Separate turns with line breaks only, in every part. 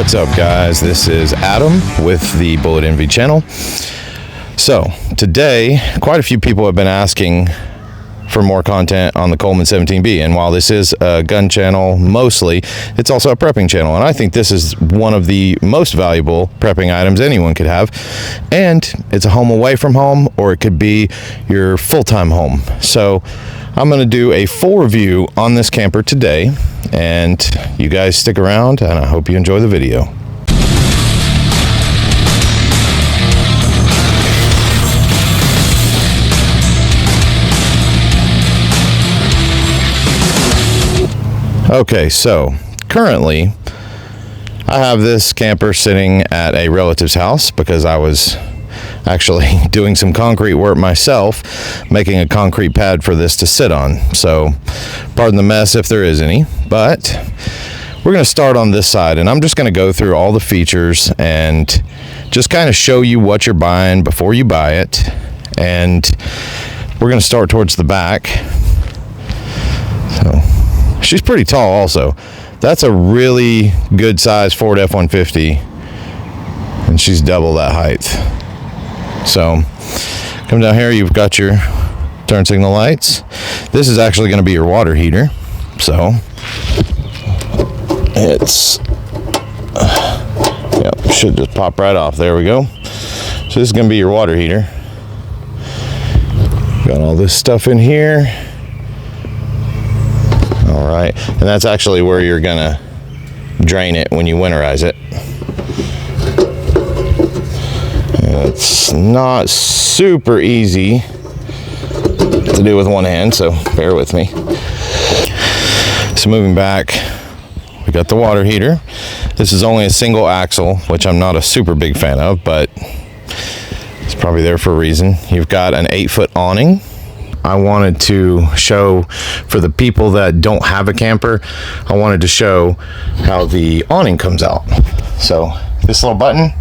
What's up, guys? This is Adam with the Bullet Envy channel. So today, quite a few people have been asking for more content on the Coleman 17B, and while this is a gun channel mostly, it's also a prepping channel, and I think this is one of the most valuable prepping items anyone could have. And it's a home away from home, or it could be your full-time home. So I'm going to do a full review on this camper today, and you guys stick around, and I hope you enjoy the video. Okay, so currently I have this camper sitting at a relative's house because I was actually doing some concrete work myself, making a concrete pad for this to sit on. So pardon the mess if there is any, but we're going to start on this side, and I'm just going to go through all the features and just kind of show you what you're buying before you buy it. And we're going to start towards the back. So she's pretty tall also. That's a really good size Ford F-150, and she's double that height. So come down here, you've got your turn signal lights. This is actually going to be your water heater. So it's should just pop right off. There we go. So this is going to be your water heater. Got all this stuff in here. All right, and that's actually where you're gonna drain it when you winterize it. It's not super easy to do with one hand, so bear with me. So moving back, we got the water heater. This is only a single axle, which I'm not a super big fan of, but it's probably there for a reason. You've got an 8-foot awning. I wanted to show, for the people that don't have a camper, I wanted to show how the awning comes out. So this little button,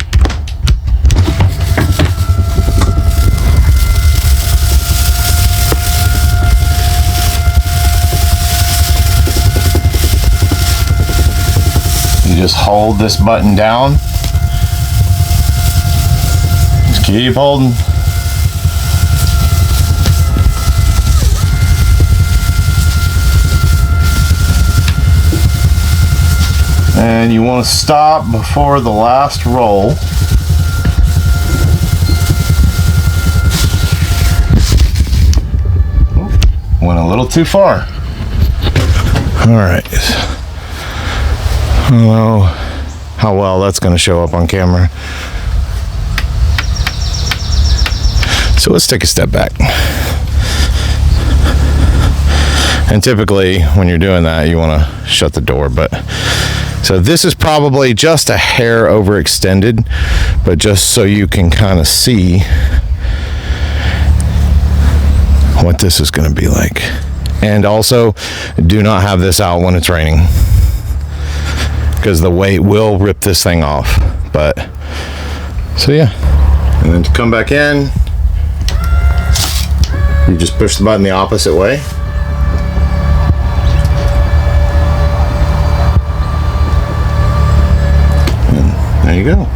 you just hold this button down, just keep holding. And you want to stop before the last roll. Went a little too far. All right. I don't know how well that's going to show up on camera. So let's take a step back. And typically when you're doing that, you want to shut the door, but so this is probably just a hair overextended, but just so you can kind of see what this is going to be like. And also, do not have this out when it's raining, because the weight will rip this thing off. But so yeah, and then to come back in, you just push the button the opposite way. There you go.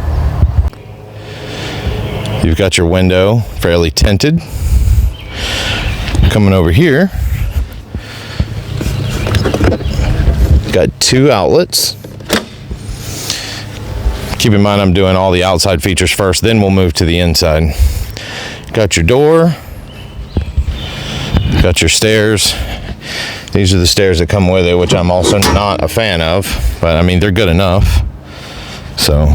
You've got your window fairly tinted. Coming over here, got 2 outlets. Keep in mind I'm doing all the outside features first, then we'll move to the inside. Got your door, got your stairs. These are the stairs that come with it, which I'm also not a fan of, but I mean, they're good enough. So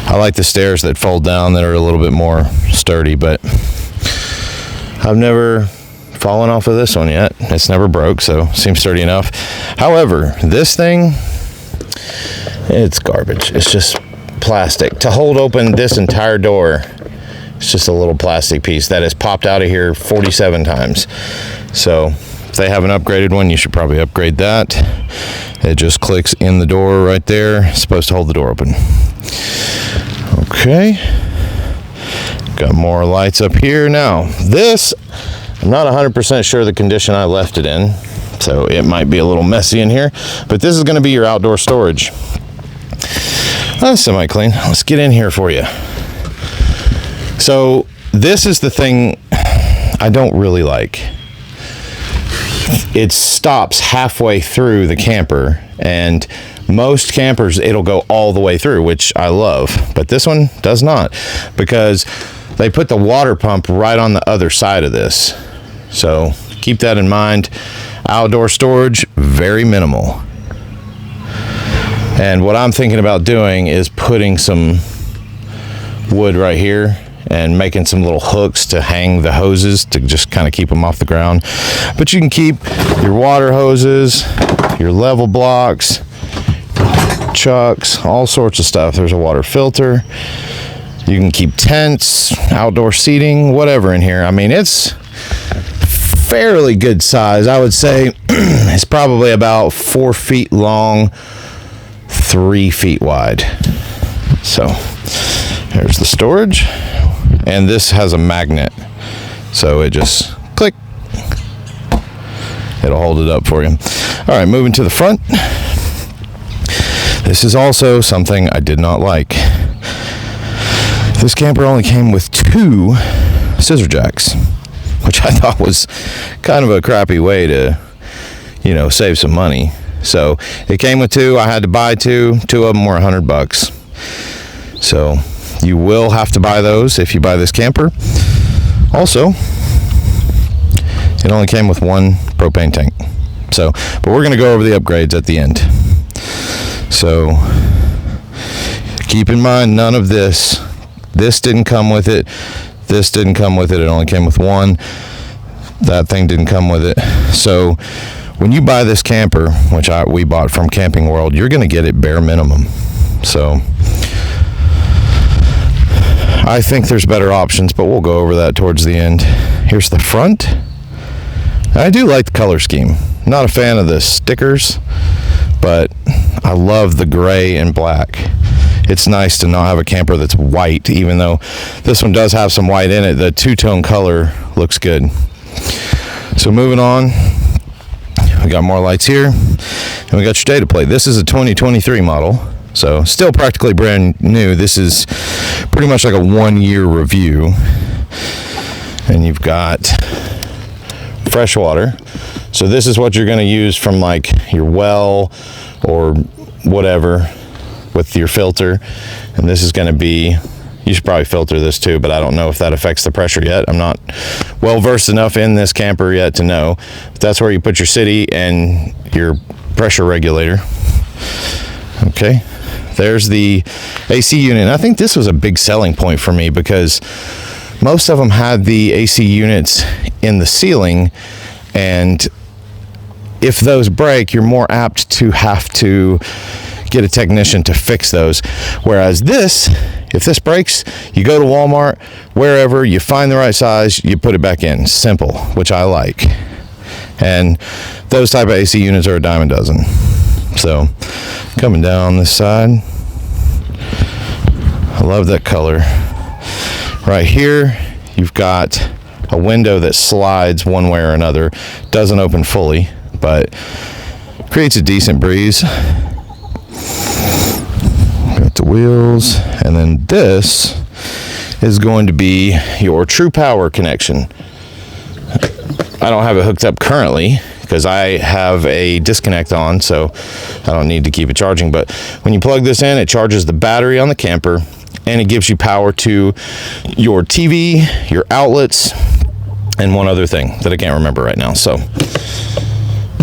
I like the stairs that fold down, that are a little bit more sturdy, but I've never fallen off of this one yet. It's never broke, so seems sturdy enough. However, this thing, it's garbage. It's just plastic. To hold open this entire door, it's just a little plastic piece that has popped out of here 47 times. So if they have an upgraded one, you should probably upgrade that. It just clicks in the door right there. It's supposed to hold the door open. Okay. Got more lights up here. Now, this, I'm not 100% sure the condition I left it in, So it might be a little messy in here, but this is going to be your outdoor storage. That's semi-clean. Let's get in here for you. So this is the thing I don't really like. It stops halfway through the camper, and most campers it'll go all the way through, which I love, but this one does not, because they put the water pump right on the other side of this. So keep that in mind. Outdoor storage, very minimal. And what I'm thinking about doing is putting some wood right here and making some little hooks to hang the hoses to just kind of keep them off the ground. But you can keep your water hoses, your level blocks, chucks, all sorts of stuff. There's a water filter. You can keep tents, outdoor seating, whatever in here. I mean, it's fairly good size. I would say it's probably about 4 feet long, 3 feet wide. So there's the storage, and this has a magnet, so it just click, it'll hold it up for you. All right, moving to the front. This is also something I did not like. This camper only came with 2 scissor jacks, which I thought was kind of a crappy way to, you know, save some money. So it came with 2. I had to buy 2. 2 of them were $100. So you will have to buy those if you buy this camper. Also, it only came with 1 propane tank. So, but we're going to go over the upgrades at the end. So keep in mind, none of this didn't come with it. This didn't come with it. It only came with 1. That thing didn't come with it. So when you buy this camper, which we bought from Camping World, you're going to get it bare minimum. So I think there's better options, but we'll go over that towards the end. Here's the front. I do like the color scheme. Not a fan of the stickers, but I love the gray and black. It's nice to not have a camper that's white, even though this one does have some white in it. The two-tone color looks good. So moving on, we got more lights here, and we got your data plate. This is a 2023 model, so still practically brand new. This is pretty much like a 1-year review. And you've got fresh water. So this is what you're going to use from like your well or whatever with your filter. And this is going to be, you should probably filter this too, but I don't know if that affects the pressure yet. I'm not well versed enough in this camper yet to know. But that's where you put your city and your pressure regulator. Okay, there's the AC unit. And I think this was a big selling point for me because most of them had the AC units in the ceiling, and if those break, you're more apt to have to get a technician to fix those. Whereas this, if this breaks, you go to Walmart, wherever, you find the right size, you put it back in. Simple, which I like. And those type of AC units are a dime a dozen. So coming down this side, I love that color. Right here, you've got a window that slides one way or another. Doesn't open fully, but creates a decent breeze. Got the wheels, and then this is going to be your true power connection. I don't have it hooked up currently because I have a disconnect on, so I don't need to keep it charging. But when you plug this in, it charges the battery on the camper, and it gives you power to your TV, your outlets, and one other thing that I can't remember right now. So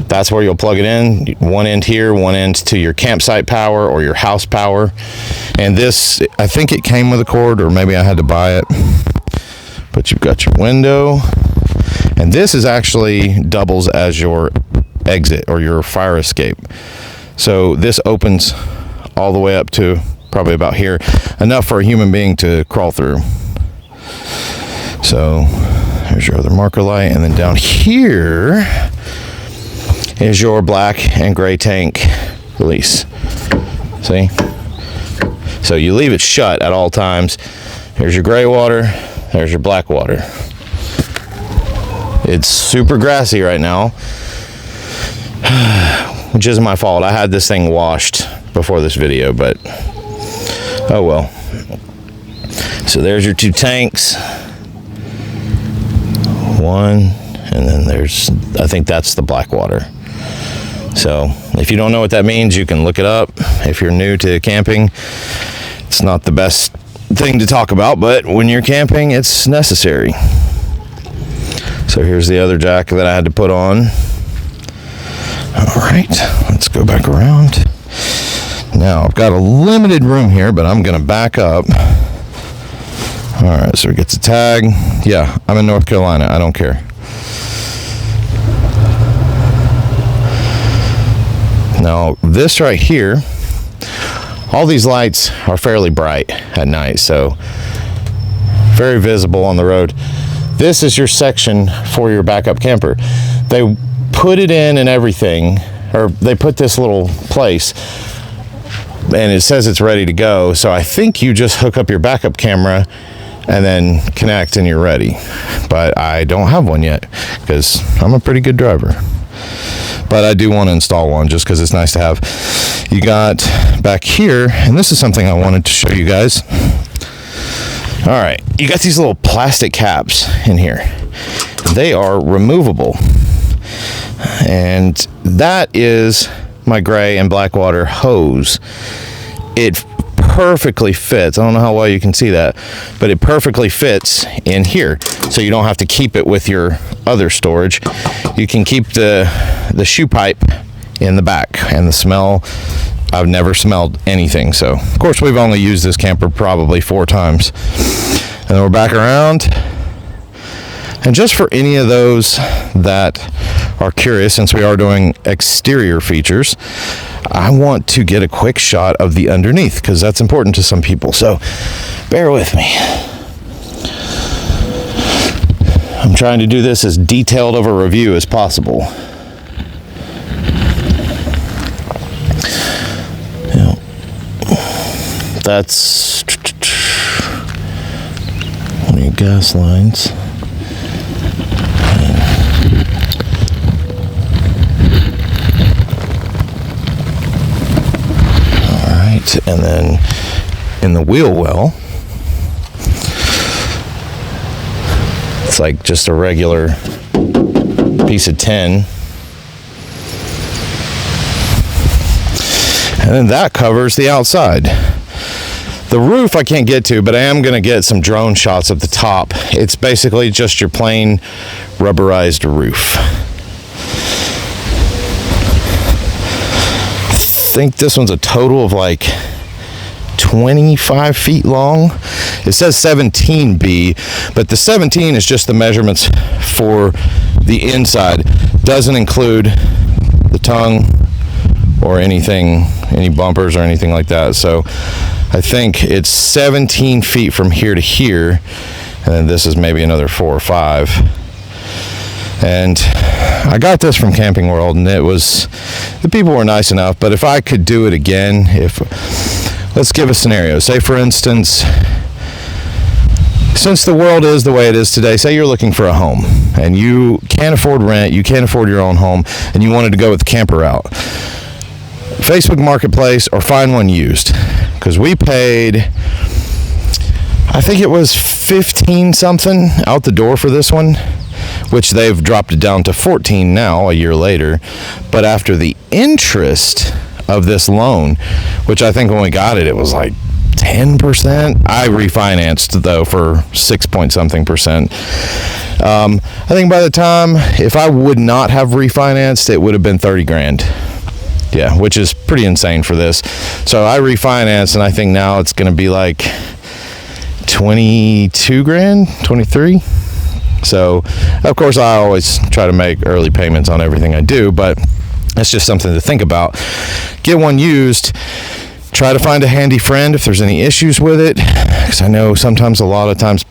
that's where you'll plug it in. One end here, one end to your campsite power or your house power. And this, I think it came with a cord, or maybe I had to buy it. But you've got your window. And this is actually doubles as your exit or your fire escape. So this opens all the way up to probably about here, enough for a human being to crawl through. So there's your other marker light, and then down here is your black and gray tank release. See? So you leave it shut at all times. Here's your gray water, there's your black water. It's super grassy right now. which isn't my fault. I had this thing washed before this video, but oh well. So there's your 2 tanks. One, and then there's, I think that's the black water. So if you don't know what that means, you can look it up. If you're new to camping, it's not the best thing to talk about, but when you're camping, it's necessary. So here's the other jack that I had to put on. All right, let's go back around. Now I've got a limited room here, but I'm gonna back up. All right, so it gets a tag. Yeah, I'm in North Carolina, I don't care. Now this right here, all these lights are fairly bright at night, so very visible on the road. This is your section for your backup camper. They put it in and everything, or they put this little place, and it says it's ready to go. So I think you just hook up your backup camera and then connect and you're ready. But I don't have one yet because I'm a pretty good driver. But I do want to install one just because it's nice to have. You got back here, and this is something I wanted to show you guys. All right, you got these little plastic caps in here. They are removable. And that is my gray and black water hose. It perfectly fits. I don't know how well you can see that, but it perfectly fits in here. So you don't have to keep it with your other storage. You can keep the shoe pipe in the back, and the smell, I've never smelled anything. So of course we've only used this camper probably 4 times. And then we're back around. And just for any of those that are curious, since we are doing exterior features, I want to get a quick shot of the underneath because that's important to some people. So bear with me. I'm trying to do this as detailed of a review as possible. Yeah. That's one of your gas lines. And then in the wheel well, it's like just a regular piece of tin. And then that covers the outside. The roof I can't get to, but I am going to get some drone shots of the top. It's basically just your plain rubberized roof. I think this one's a total of like 25 feet long. It says 17B, but the 17 is just the measurements for the inside. Doesn't include the tongue or anything, any bumpers or anything like that. So I think it's 17 feet from here to here, and then this is maybe another 4 or 5. And I got this from Camping World, and the people were nice enough, but if I could do it again, let's give a scenario. Say, for instance, since the world is the way it is today, say you're looking for a home, and you can't afford rent, you can't afford your own home, and you wanted to go with the camper route. Facebook Marketplace, or find one used, because we paid, I think it was 15 something out the door for this one, which they've dropped it down to 14 now, a year later. But after the interest of this loan, which I think when we got it, it was like 10%. I refinanced though for 6 point something percent. I think by the time, if I would not have refinanced, it would have been 30 grand. Yeah, which is pretty insane for this. So I refinanced, and I think now it's going to be like 22 grand, 23. So, of course, I always try to make early payments on everything I do, but that's just something to think about. Get one used. Try to find a handy friend if there's any issues with it, because I know sometimes, a lot of times,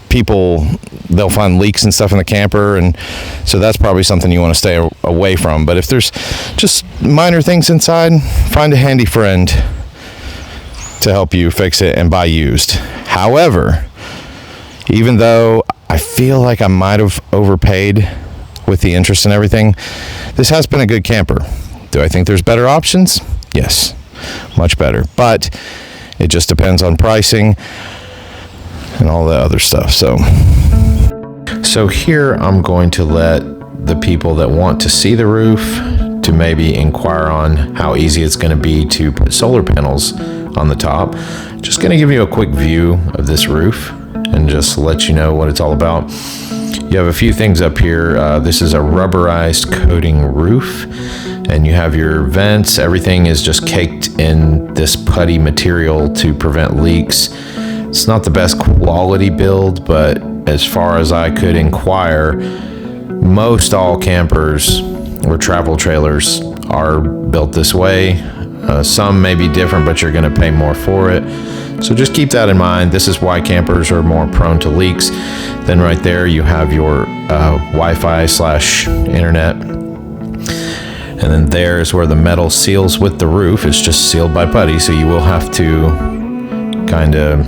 people, they'll find leaks and stuff in the camper, and so that's probably something you want to stay away from. But if there's just minor things inside, find a handy friend to help you fix it and buy used. However, even though I feel like I might have overpaid with the interest and everything, this has been a good camper. Do I think there's better options? Yes, much better. But it just depends on pricing and all the other stuff. So here I'm going to let the people that want to see the roof to maybe inquire on how easy it's going to be to put solar panels on the top. Just going to give you a quick view of this roof and just let you know what it's all about. You have a few things up here. This is a rubberized coating roof, and you have your vents. Everything is just caked in this putty material to prevent leaks. It's not the best quality build, but as far as I could inquire, most all campers or travel trailers are built this way. Some may be different, but you're going to pay more for it. So just keep that in mind. This is why campers are more prone to leaks. Then right there you have your Wi-Fi/internet. And then there's where the metal seals with the roof. It's just sealed by putty, so you will have to kind of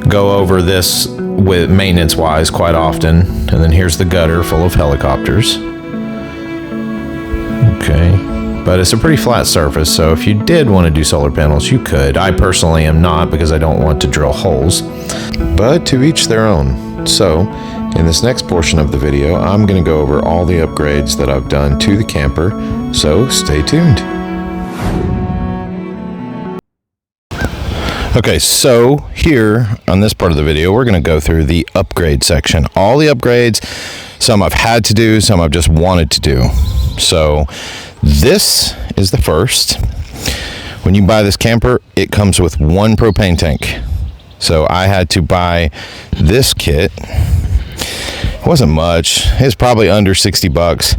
go over this with maintenance-wise quite often. And then here's the gutter full of helicopters. Okay. But it's a pretty flat surface, so if you did want to do solar panels, you could. I personally am not, because I don't want to drill holes, but to each their own. So in this next portion of the video, I'm going to go over all the upgrades that I've done to the camper, so stay tuned. Okay, so here on this part of the video, we're going to go through the upgrade section. All the upgrades, some I've had to do, some I've just wanted to do. So this is the first. When you buy this camper, it comes with one propane tank. So I had to buy this kit. It wasn't much. It's probably under 60 bucks.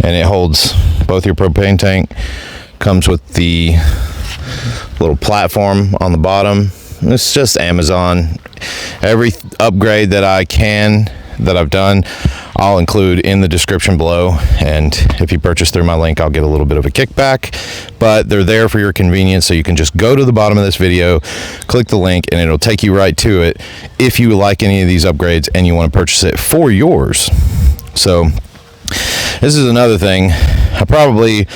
And it holds both your propane tank. Comes with the little platform on the bottom. It's just Amazon. Every upgrade that I've done, I'll include in the description below, and if you purchase through my link, I'll get a little bit of a kickback, but they're there for your convenience, so you can just go to the bottom of this video, click the link, and it'll take you right to it if you like any of these upgrades and you want to purchase it for yours. So this is another thing. I probably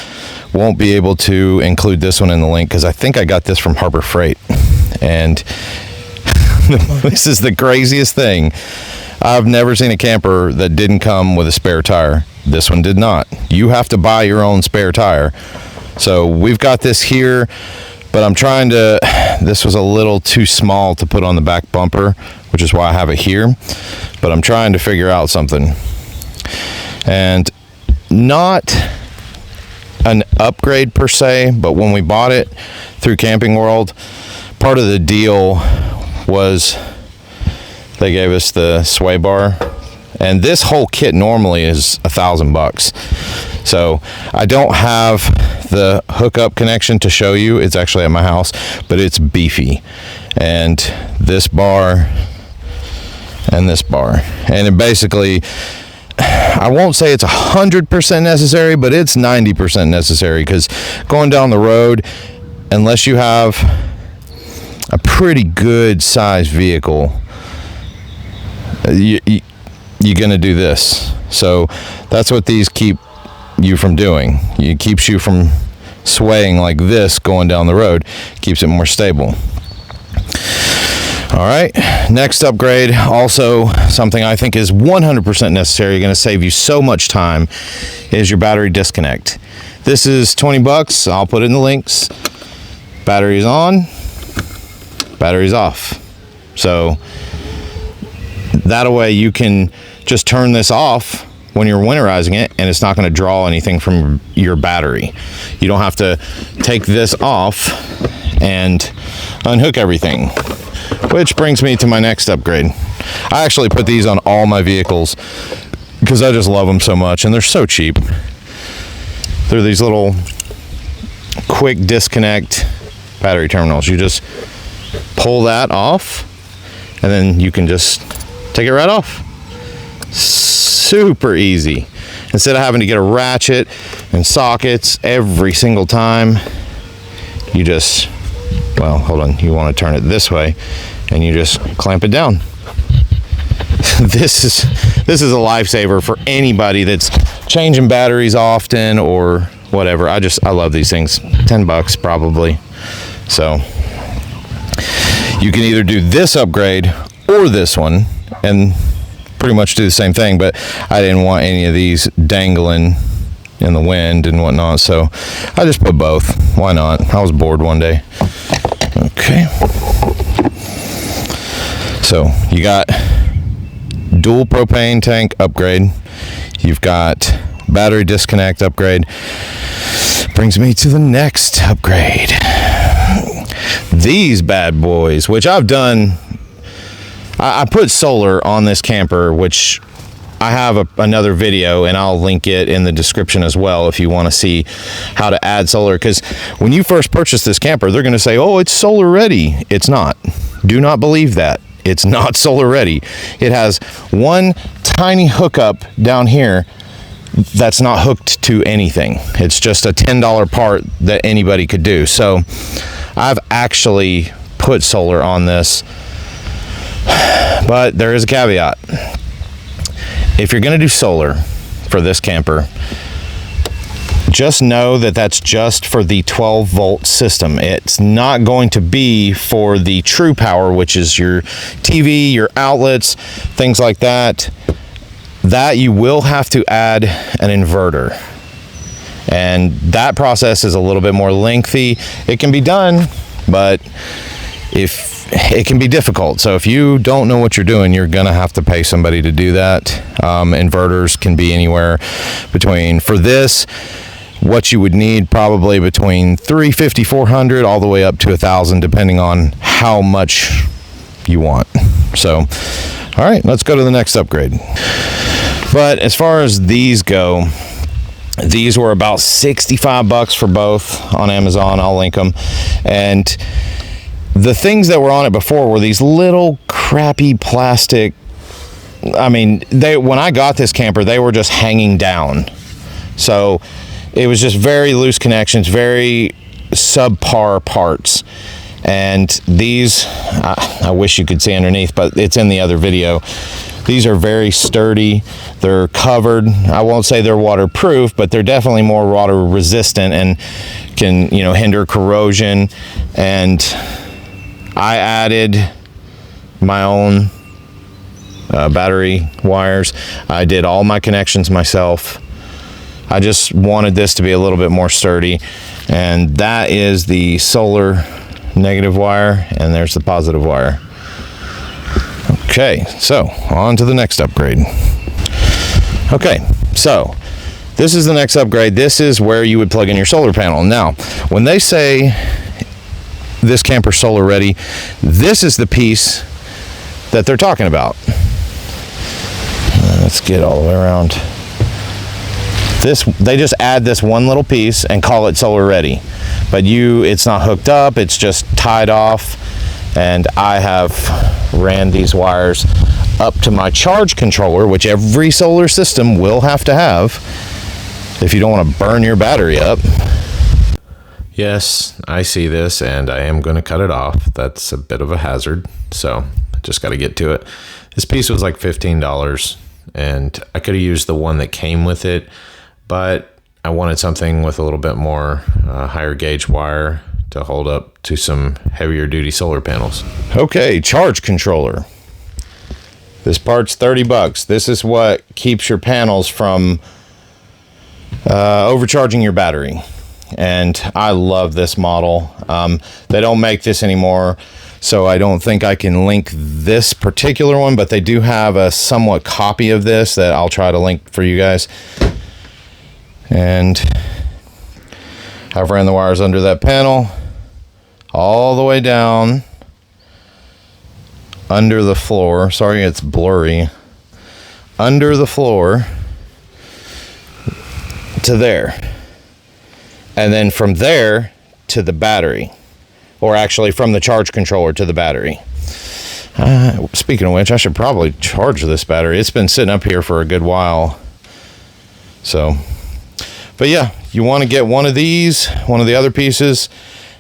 won't be able to include this one in the link because I think I got this from Harbor Freight, and this is the craziest thing. I've never seen a camper that didn't come with a spare tire. This one did not. You have to buy your own spare tire. So we've got this here, but this was a little too small to put on the back bumper, which is why I have it here. But I'm trying to figure out something. And not an upgrade per se, but when we bought it through Camping World, part of the deal was they gave us the sway bar, and this whole kit normally is $1,000. So I don't have the hookup connection to show you. It's actually at my house, but it's beefy. And this bar and this bar, and it basically, I won't say it's 100% necessary, but it's 90% necessary, because going down the road, unless you have a pretty good sized vehicle, you're gonna do this. So that's what these keep you from doing. It keeps you from swaying like this going down the road, keeps it more stable. All right, next upgrade, also something I think is 100% necessary, going to save you so much time, is your battery disconnect. This is 20 bucks. I'll put it in the links. Battery's on, battery's off. So that way you can just turn this off when you're winterizing it, and it's not going to draw anything from your battery. You don't have to take this off and unhook everything. Which brings me to my next upgrade. I actually put these on all my vehicles because I just love them so much, and they're so cheap. They're these little quick disconnect battery terminals. You just pull that off, and then you can just take it right off. Super easy. Instead of having to get a ratchet and sockets every single time, you just, well, hold on, you want to turn it this way, and you just clamp it down. this is a lifesaver for anybody that's changing batteries often or whatever. I love these things. $10 probably. So you can either do this upgrade or this one and pretty much do the same thing, but I didn't want any of these dangling in the wind and whatnot, so I just put both. Why not? I was bored one day. Okay. So you got dual propane tank upgrade. You've got battery disconnect upgrade. Brings me to the next upgrade. These bad boys, which I've done, I put solar on this camper, which I have another video, and I'll link it in the description as well if you want to see how to add solar. Because when you first purchase this camper, they're going to say, oh, it's solar ready. It's not. Do not believe that. It's not solar ready. It has one tiny hookup down here that's not hooked to anything. It's just a $10 part that anybody could do. So I've actually put solar on this, but there is a caveat. If you're going to do solar for this camper, just know that that's just for the 12 volt system. It's not going to be for the true power, which is your TV, your outlets, things like that. That you will have to add an inverter. And that process is a little bit more lengthy. It can be done, but if it can be difficult. So if you don't know what you're doing, you're gonna have to pay somebody to do that. Inverters can be anywhere between, for this, what you would need probably between $350, $400, all the way up to $1,000, depending on how much you want. So, all right, let's go to the next upgrade. But as far as these go, these were about $65 for both on Amazon. I'll link them. And the things that were on it before were these little crappy plastic. I mean, when I got this camper, they were just hanging down. So it was just very loose connections, very subpar parts. And these, I wish you could see underneath, but it's in the other video. These are very sturdy. They're covered. I won't say they're waterproof, but they're definitely more water resistant and can, hinder corrosion. And I added my own battery wires. I did all my connections myself. I just wanted this to be a little bit more sturdy. And that is the solar negative wire, and there's the positive wire. Okay, so on to the next upgrade. Okay, so this is the next upgrade. This is where you would plug in your solar panel. Now, when they say this camper solar ready, this is the piece that they're talking about. Let's get all the way around. They just add this one little piece and call it solar ready, but it's not hooked up, it's just tied off. And I have ran these wires up to my charge controller, which every solar system will have to have if you don't want to burn your battery up. Yes, I see this, and I am going to cut it off. That's a bit of a hazard, so I just got to get to it. This piece was like $15, and I could have used the one that came with it, but I wanted something with a little bit more higher gauge wire to hold up to some heavier duty solar panels. Okay, charge controller. This part's $30. This is what keeps your panels from overcharging your battery. And I love this model. They don't make this anymore, so I don't think I can link this particular one, but they do have a somewhat copy of this that I'll try to link for you guys. And I've ran the wires under that panel all the way down under the floor. Sorry, it's blurry. Under the floor to there. And then from there to the battery. Or actually from the charge controller to the battery. Speaking of which, I should probably charge this battery. It's been sitting up here for a good while. So, but yeah, you want to get one of these, one of the other pieces,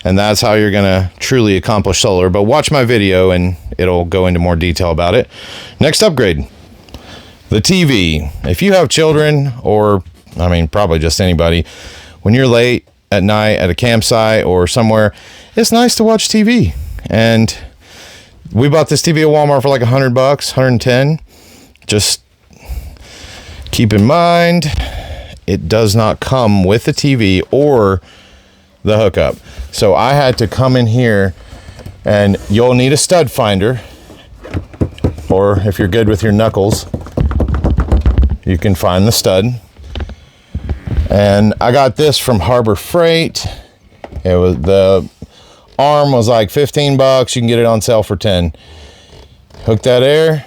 and that's how you're going to truly accomplish solar. But watch my video and it'll go into more detail about it. Next upgrade. The TV. If you have children, or I mean probably just anybody, when you're late at night at a campsite or somewhere, it's nice to watch TV. And we bought this TV at Walmart for like $100, 110. Just keep in mind, it does not come with the TV or the hookup. So I had to come in here, and you'll need a stud finder, or if you're good with your knuckles, you can find the stud. And I got this from Harbor Freight. It was, the arm was like $15. You can get it on sale for 10. Hook that air.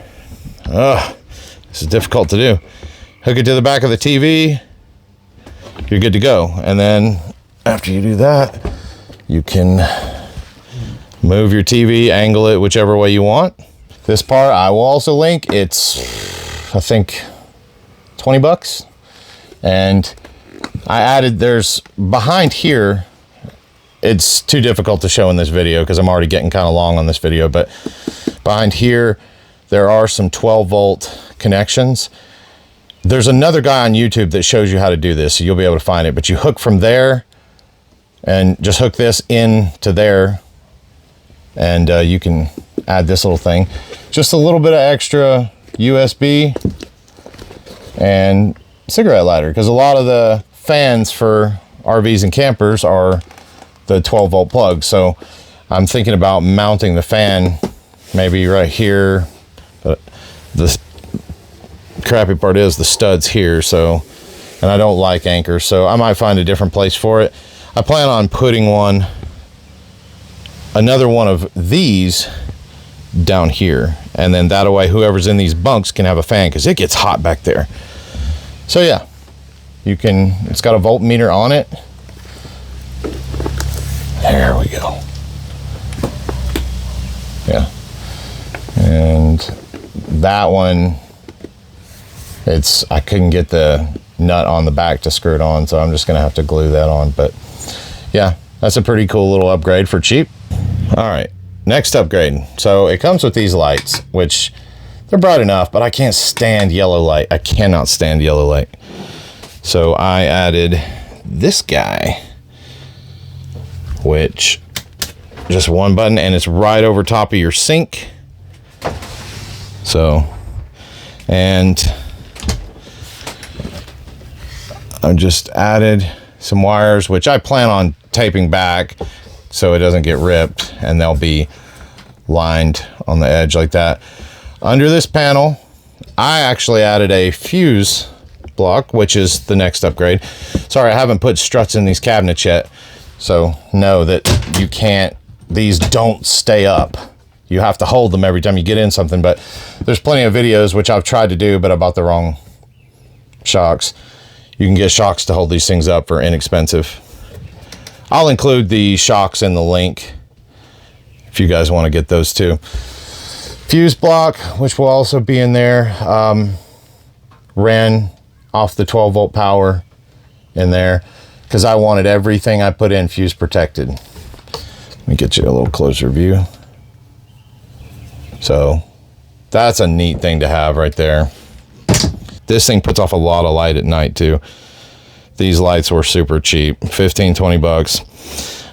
This is difficult to do. Hook it to the back of the TV. You're good to go. And then after you do that, you can move your TV, angle it whichever way you want. This part I will also link. It's, I think, $20. And I added, there's behind here, it's too difficult to show in this video because I'm already getting kind of long on this video, but behind here there are some 12-volt connections. There's another guy on YouTube that shows you how to do this, so you'll be able to find it, but you hook from there and just hook this in to there, and you can add this little thing. Just a little bit of extra USB and cigarette lighter, because a lot of the fans for RVs and campers are the 12-volt plug. So I'm thinking about mounting the fan maybe right here, but the crappy part is the stud's here, so, and I don't like anchors, so I might find a different place for it. I plan on putting another one of these down here, and then that way whoever's in these bunks can have a fan, because it gets hot back there. So yeah, you can, it's got a voltmeter on it. There we go. Yeah. And that one, I couldn't get the nut on the back to screw it on, so I'm just gonna have to glue that on. But yeah, that's a pretty cool little upgrade for cheap. All right, next upgrade. So it comes with these lights, which they're bright enough, but I can't stand yellow light. I cannot stand yellow light. So I added this guy, which just one button, and it's right over top of your sink. So, and I just added some wires, which I plan on taping back so it doesn't get ripped, and they'll be lined on the edge like that. Under this panel, I actually added a fuse block, which is the next upgrade. Sorry, I haven't put struts in these cabinets yet, so know that you can't, these don't stay up. You have to hold them every time you get in something, but there's plenty of videos, which I've tried to do, but I bought the wrong shocks. You can get shocks to hold these things up for inexpensive. I'll include the shocks in the link if you guys want to get those too. Fuse block, which will also be in there, ran off the 12-volt power in there because I wanted everything I put in fuse protected. Let me get you a little closer view. So that's a neat thing to have right there. This thing puts off a lot of light at night too. These lights were super cheap, 15, 20 bucks.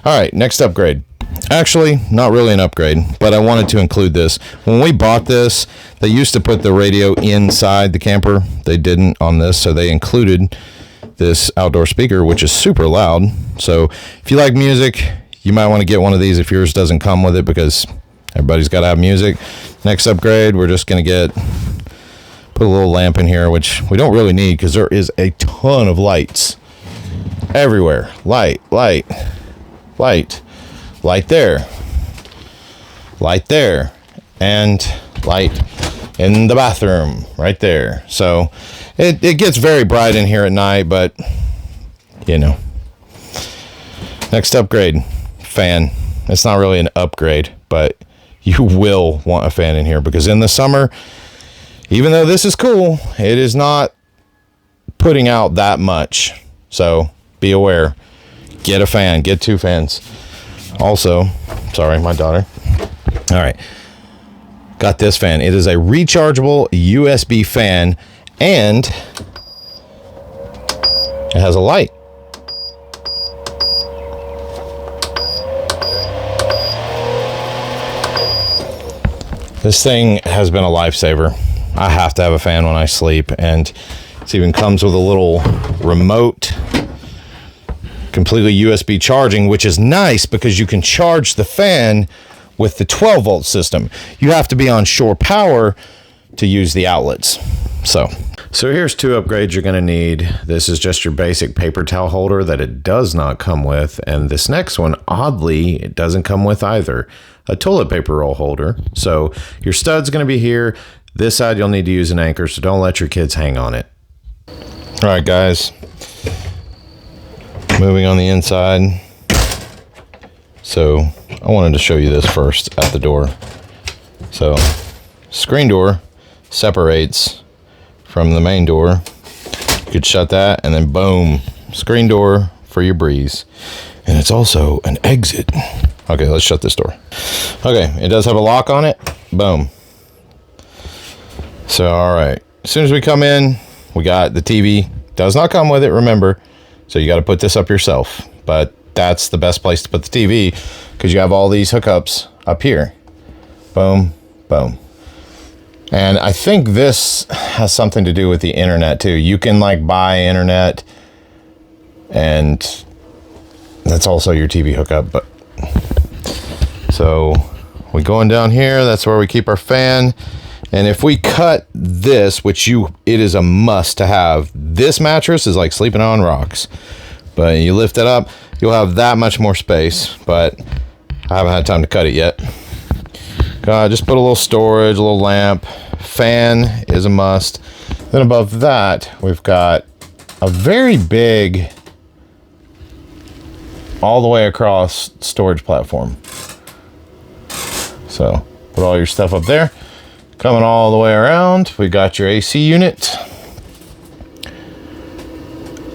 All right, next upgrade. Actually, not really an upgrade, but I wanted to include this. When we bought this, they used to put the radio inside the camper. They didn't on this, so they included this outdoor speaker, which is super loud. So if you like music, you might want to get one of these if yours doesn't come with it, because everybody's got to have music. Next upgrade, we're just going to put a little lamp in here, which we don't really need because there is a ton of lights everywhere. Light, light, light. Light there, and light in the bathroom right there. So it gets very bright in here at night, but you know. Next upgrade, fan. It's not really an upgrade, but you will want a fan in here, because in the summer, even though this is cool, it is not putting out that much. So be aware. Get a fan, get 2 fans. Also, sorry, my daughter. All right, got this fan. It is a rechargeable USB fan, and it has a light. This thing has been a lifesaver. I have to have a fan when I sleep, and it even comes with a little remote, completely USB charging, which is nice because you can charge the fan with the 12 volt system. You have to be on shore power to use the outlets. So here's two upgrades you're going to need. This is just your basic paper towel holder that it does not come with, and this next one, oddly, it doesn't come with either. A toilet paper roll holder. So your stud's going to be here. This side you'll need to use an anchor, so don't let your kids hang on it. All right, guys. Moving on the inside. So I wanted to show you this first at the door. So screen door separates from the main door. You could shut that, and then boom, screen door for your breeze. And it's also an exit. Okay, let's shut this door. Okay, it does have a lock on it. Boom. So, all right. As soon as we come in, we got the TV. Does not come with it, remember. So you got to put this up yourself. But that's the best place to put the TV because you have all these hookups up here. Boom, boom. And I think this has something to do with the internet too. You can like buy internet, and that's also your TV hookup. But so we going down here, that's where we keep our fan. And if we cut this, which it is a must to have, this mattress is like sleeping on rocks. But you lift it up, you'll have that much more space, but I haven't had time to cut it yet. Just put a little storage, a little lamp. Fan is a must. Then above that, we've got a very big, all the way across storage platform. So put all your stuff up there. Coming all the way around, we got your AC unit.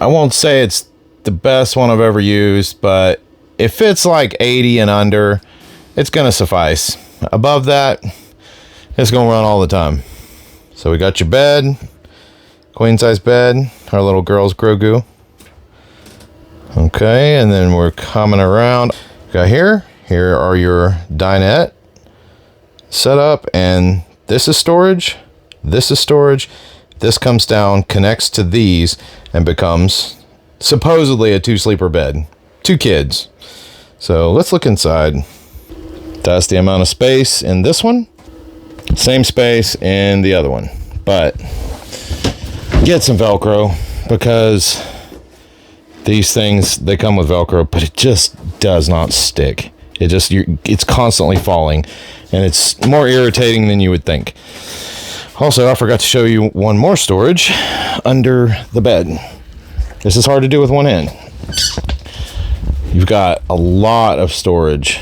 I won't say it's the best one I've ever used, but if it's like 80 and under, it's gonna suffice. Above that, it's gonna run all the time. So we got your bed, queen size bed, our little girl's Grogu. Okay, and then we're coming around. Got here are your dinette set up, and this is storage, this is storage. This comes down, connects to these, and becomes supposedly a 2-sleeper bed. 2 kids. So let's look inside. That's the amount of space in this one. Same space in the other one. But get some Velcro, because these things, they come with Velcro, but it just does not stick. It's constantly falling, and it's more irritating than you would think. Also, I forgot to show you one more storage under the bed. This is hard to do with one hand. You've got a lot of storage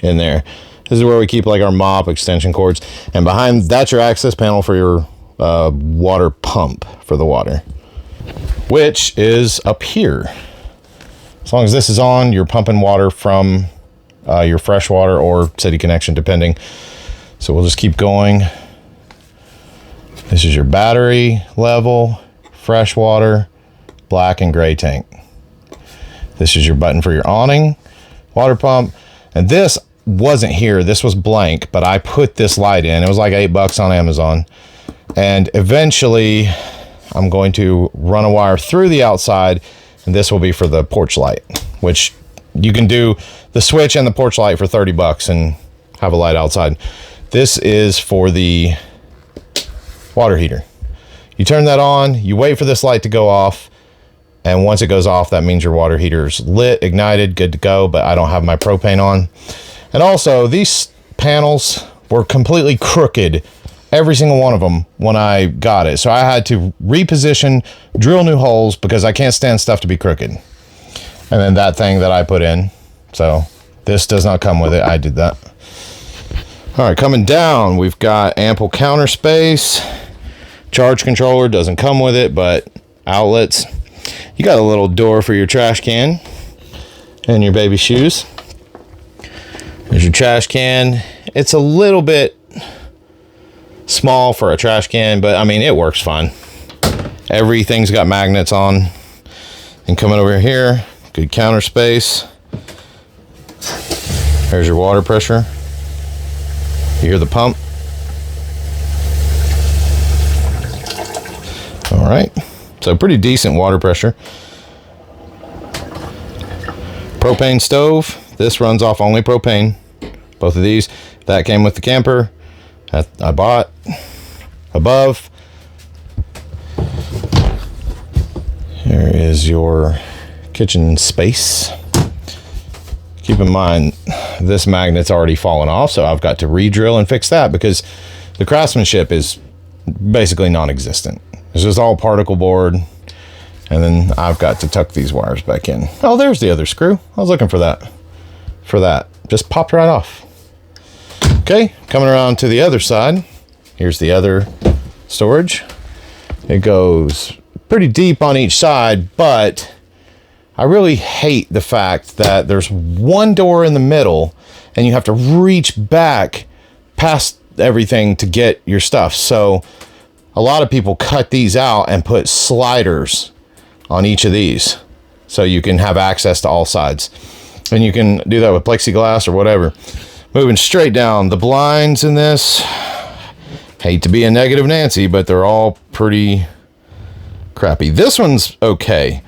in there. This is where we keep like our mop, extension cords, and behind that's your access panel for your water pump for the water, which is up here. As long as this is on, you're pumping water from your fresh water or city connection, depending. So we'll just keep going. This is your battery level, fresh water, black and gray tank. This is your button for your awning, water pump. And this wasn't here, this was blank, but I put this light in. It was like $8 on Amazon. And eventually I'm going to run a wire through the outside, and this will be for the porch light, which you can do the switch and the porch light for $30 and have a light outside. This is for the water heater. You turn that on, you wait for this light to go off, and once it goes off, that means your water heater's lit, ignited, good to go, but I don't have my propane on. And also, these panels were completely crooked, every single one of them, when I got it. So I had to reposition, drill new holes, because I can't stand stuff to be crooked. And then that thing that I put in. So this does not come with it. I did that. All right, coming down, we've got ample counter space. Charge controller doesn't come with it, but outlets. You got a little door for your trash can and your baby shoes. There's your trash can. It's a little bit small for a trash can, but I mean, it works fine. Everything's got magnets on. And coming over here, good counter space. There's your water pressure. You hear the pump. All right, so pretty decent water pressure. Propane stove. This runs off only propane. Both of these. That came with the camper. That I bought. Above. Here is your kitchen space. Keep in mind, this magnet's already fallen off, so I've got to re-drill and fix that because the craftsmanship is basically non-existent. It's just all particle board, and then I've got to tuck these wires back in. Oh, there's the other screw. I was looking for that. Just popped right off. Okay, coming around to the other side. Here's the other storage. It goes pretty deep on each side, but I really hate the fact that there's one door in the middle and you have to reach back past everything to get your stuff. So a lot of people cut these out and put sliders on each of these so you can have access to all sides. And you can do that with plexiglass or whatever. Moving straight down, the blinds in this, hate to be a negative Nancy, but they're all pretty crappy. This one's okay.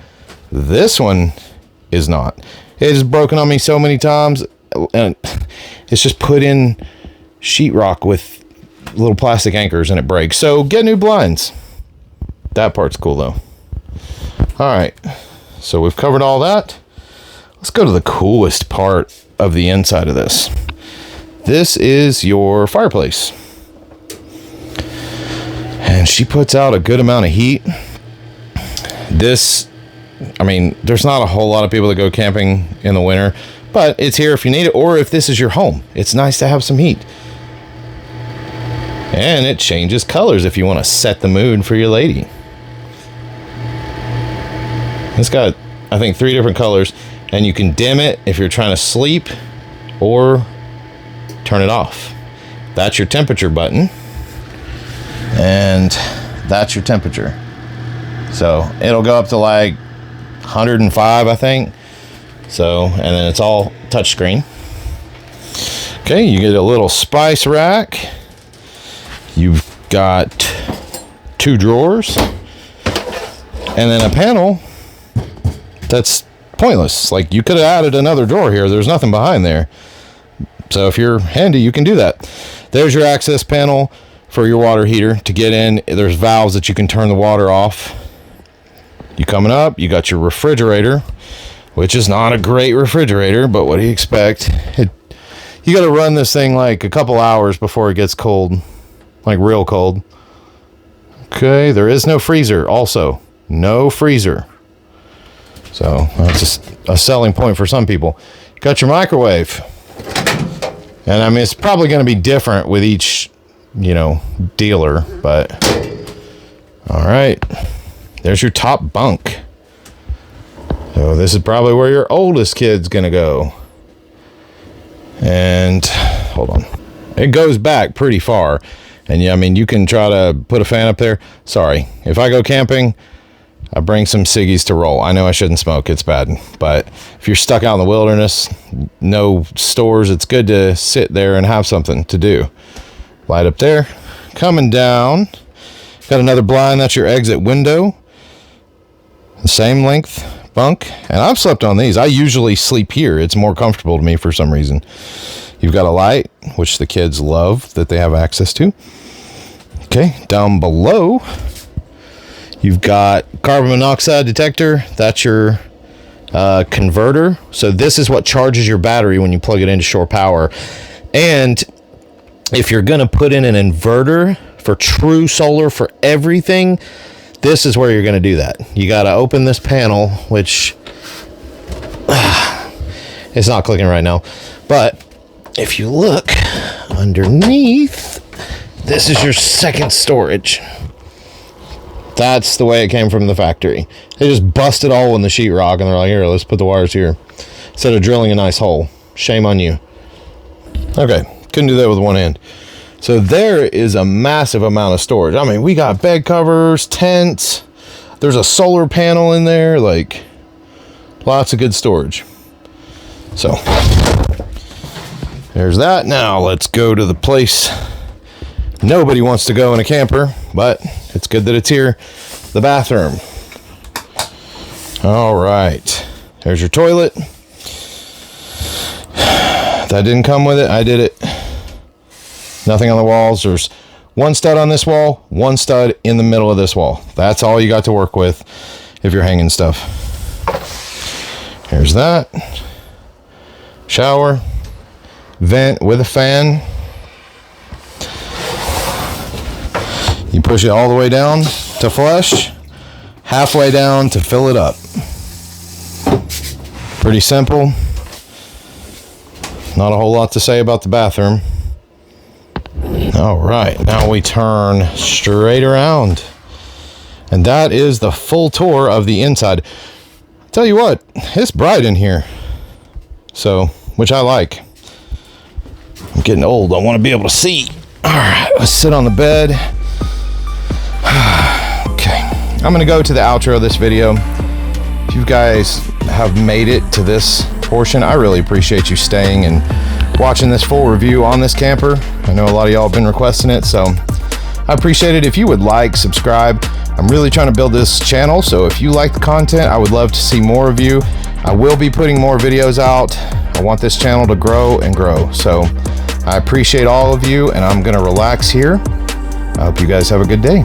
This one is not. It has broken on me so many times, and it's just put in sheetrock with little plastic anchors and it breaks. So get new blinds. That part's cool though. All right, so we've covered all that. Let's go to the coolest part of the inside of this. This is your fireplace. And she puts out a good amount of heat. This, I mean, there's not a whole lot of people that go camping in the winter, but it's here if you need it, or if this is your home. It's nice to have some heat. And it changes colors if you want to set the mood for your lady. It's got, I think, 3 different colors, and you can dim it if you're trying to sleep or turn it off. That's your temperature button, and that's your temperature. So it'll go up to like 105, I think. So, and then it's all touchscreen. Okay, you get a little spice rack. You've got 2 drawers, and then a panel that's pointless. Like, you could have added another drawer here. There's nothing behind there. So if you're handy, you can do that. There's your access panel for your water heater to get in. There's valves that you can turn the water off. You coming up, you got your refrigerator, which is not a great refrigerator, but what do you expect? You got to run this thing like a couple hours before it gets cold, like real cold. Okay, there is no freezer. Also, no freezer. So that's just a selling point for some people. You got your microwave. And I mean, it's probably going to be different with each, dealer, but all right. There's your top bunk. So this is probably where your oldest kid's going to go. And hold on. It goes back pretty far. And yeah, I mean, you can try to put a fan up there. Sorry. If I go camping, I bring some ciggies to roll. I know I shouldn't smoke. It's bad. But if you're stuck out in the wilderness, no stores, it's good to sit there and have something to do. Light up there. Coming down. Got another blind. That's your exit window. The same length bunk. And I've slept on these. I usually sleep here. It's more comfortable to me for some reason. You've got a light, which the kids love that they have access to. Okay. Down below, you've got carbon monoxide detector. That's your converter. So this is what charges your battery when you plug it into shore power. And if you're going to put in an inverter for true solar for everything, this is where you're going to do that. You got to open this panel, which it's not clicking right now. But if you look underneath, this is your second storage. That's the way it came from the factory. They just busted a hole in the sheetrock and they're like, here, let's put the wires here. Instead of drilling a nice hole. Shame on you. Okay, couldn't do that with one hand. So there is a massive amount of storage. I mean, we got bed covers, tents, there's a solar panel in there, like lots of good storage. So there's that. Now let's go to the place nobody wants to go in a camper, but it's good that it's here, the bathroom. All right, there's your toilet. That didn't come with it, I did it. Nothing on the walls. There's one stud on this wall, one stud in the middle of this wall. That's all you got to work with if you're hanging stuff. Here's that. Shower. Vent with a fan. You push it all the way down to flush, halfway down to fill it up. Pretty simple. Not a whole lot to say about the bathroom. All right, now we turn straight around. And that is the full tour of the inside. Tell you what, it's bright in here. So, which I like. I'm getting old, I want to be able to see. All right, let's sit on the bed. Okay, I'm gonna go to the outro of this video. If you guys have made it to this portion, I really appreciate you staying and watching this full review on this camper. I know a lot of y'all have been requesting it, so I appreciate it if you would like, subscribe. I'm really trying to build this channel, so if you like the content, I would love to see more of you. I will be putting more videos out. I want this channel to grow and grow, so I appreciate all of you, and I'm gonna relax here. I hope you guys have a good day.